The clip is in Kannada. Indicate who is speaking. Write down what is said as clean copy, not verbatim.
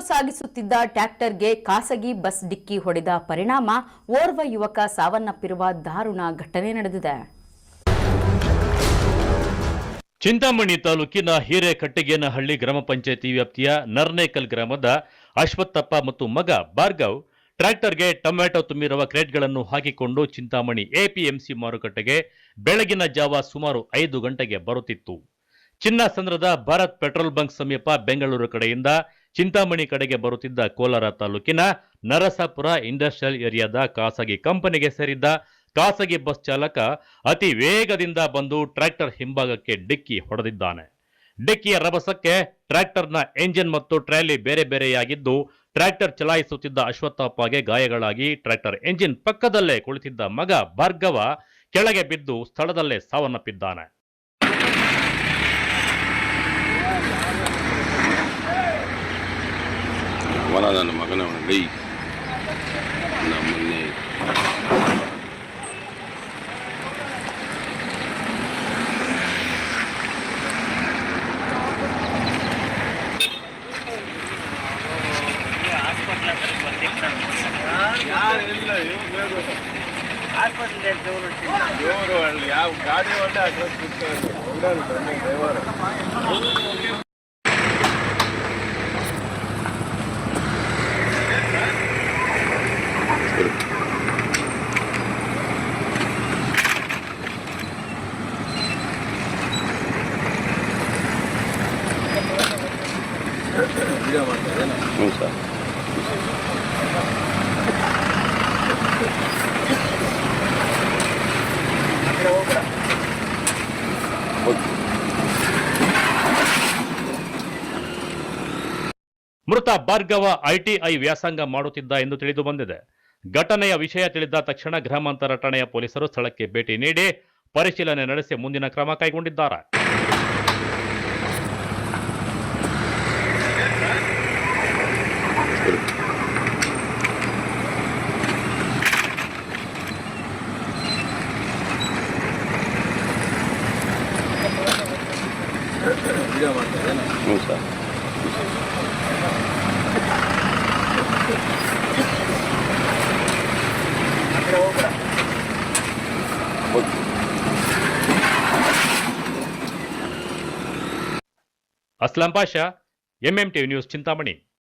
Speaker 1: ಸಾಗಿಸುತ್ತಿದ್ದ ಟ್ರ್ಯಾಕ್ಟರ್ಗೆ ಖಾಸಗಿ ಬಸ್ ಡಿಕ್ಕಿ ಹೊಡೆದ ಪರಿಣಾಮ ಓರ್ವ ಯುವಕ ಸಾವನ್ನಪ್ಪಿರುವ ದಾರುಣ ಘಟನೆ ನಡೆದಿದೆ.
Speaker 2: ಚಿಂತಾಮಣಿ ತಾಲೂಕಿನ ಹಿರೇಕಟ್ಟಿಗೇನಹಳ್ಳಿ ಗ್ರಾಮ ಪಂಚಾಯಿತಿ ವ್ಯಾಪ್ತಿಯ ನರ್ನೇಕಲ್ ಗ್ರಾಮದ ಅಶ್ವತ್ಥಪ್ಪ ಮತ್ತು ಮಗ ಭಾರ್ಗವ್ ಟ್ರ್ಯಾಕ್ಟರ್ಗೆ ಟೊಮ್ಯಾಟೊ ತುಂಬಿರುವ ಕ್ರೇಟ್ಗಳನ್ನು ಹಾಕಿಕೊಂಡು ಚಿಂತಾಮಣಿ ಎಪಿಎಂಸಿ ಮಾರುಕಟ್ಟೆಗೆ ಬೆಳಗಿನ ಜಾವ ಸುಮಾರು 5 ಗಂಟೆಗೆ ಬರುತ್ತಿತ್ತು. ಚಿನ್ನಸಂದ್ರದ ಭಾರತ್ ಪೆಟ್ರೋಲ್ ಬಂಕ್ ಸಮೀಪ ಬೆಂಗಳೂರು ಕಡೆಯಿಂದ ಚಿಂತಾಮಣಿ ಕಡೆಗೆ ಬರುತ್ತಿದ್ದ ಕೋಲಾರ ತಾಲೂಕಿನ ನರಸಾಪುರ ಇಂಡಸ್ಟ್ರಿಯಲ್ ಏರಿಯಾದ ಖಾಸಗಿ ಕಂಪನಿಗೆ ಸೇರಿದ್ದ ಖಾಸಗಿ ಬಸ್ ಚಾಲಕ ಅತಿ ವೇಗದಿಂದ ಬಂದು ಟ್ರ್ಯಾಕ್ಟರ್ ಹಿಂಭಾಗಕ್ಕೆ ಡಿಕ್ಕಿ ಹೊಡೆದಿದ್ದಾನೆ. ಡಿಕ್ಕಿಯ ರಭಸಕ್ಕೆ ಟ್ರ್ಯಾಕ್ಟರ್ನ ಎಂಜಿನ್ ಮತ್ತು ಟ್ರಾಲಿ ಬೇರೆ ಬೇರೆಯಾಗಿದ್ದು, ಟ್ರ್ಯಾಕ್ಟರ್ ಚಲಾಯಿಸುತ್ತಿದ್ದ ಅಶ್ವತ್ಥಪ್ಪಗೆ ಗಾಯಗಳಾಗಿ ಟ್ರ್ಯಾಕ್ಟರ್ ಎಂಜಿನ್ ಪಕ್ಕದಲ್ಲೇ ಕುಳಿತಿದ್ದ ಮಗ ಭಾರ್ಗವ ಕೆಳಗೆ ಬಿದ್ದು ಸ್ಥಳದಲ್ಲೇ ಸಾವನ್ನಪ್ಪಿದ್ದಾನೆ.
Speaker 3: ನನ್ನ ಮಗನ ನಮ್ಮನ್ನೇ ಯಾವ ಗಾಡಿ ಒಳ್ಳೆ ಅಡ್ರೆಸ್ ಡ್ರೈವರ್ ಹ್ಞೂ ಸರ್.
Speaker 2: ಮೃತ ಭಾರ್ಗವ ಐಟಿಐ ವ್ಯಾಸಂಗ ಮಾಡುತ್ತಿದ್ದ ಎಂದು ತಿಳಿದು ಬಂದಿದೆ. ಘಟನೆಯ ವಿಷಯ ತಿಳಿದ ತಕ್ಷಣ ಗ್ರಾಮಾಂತರ ಠಾಣೆಯ ಪೊಲೀಸರು ಸ್ಥಳಕ್ಕೆ ಭೇಟಿ ನೀಡಿ ಪರಿಶೀಲನೆ ನಡೆಸಿ ಮುಂದಿನ ಕ್ರಮ ಕೈಗೊಂಡಿದ್ದಾರೆ.
Speaker 3: ಹ್ಞೂ sir.
Speaker 2: Aslam Pasha, MM TV news, Chintamani.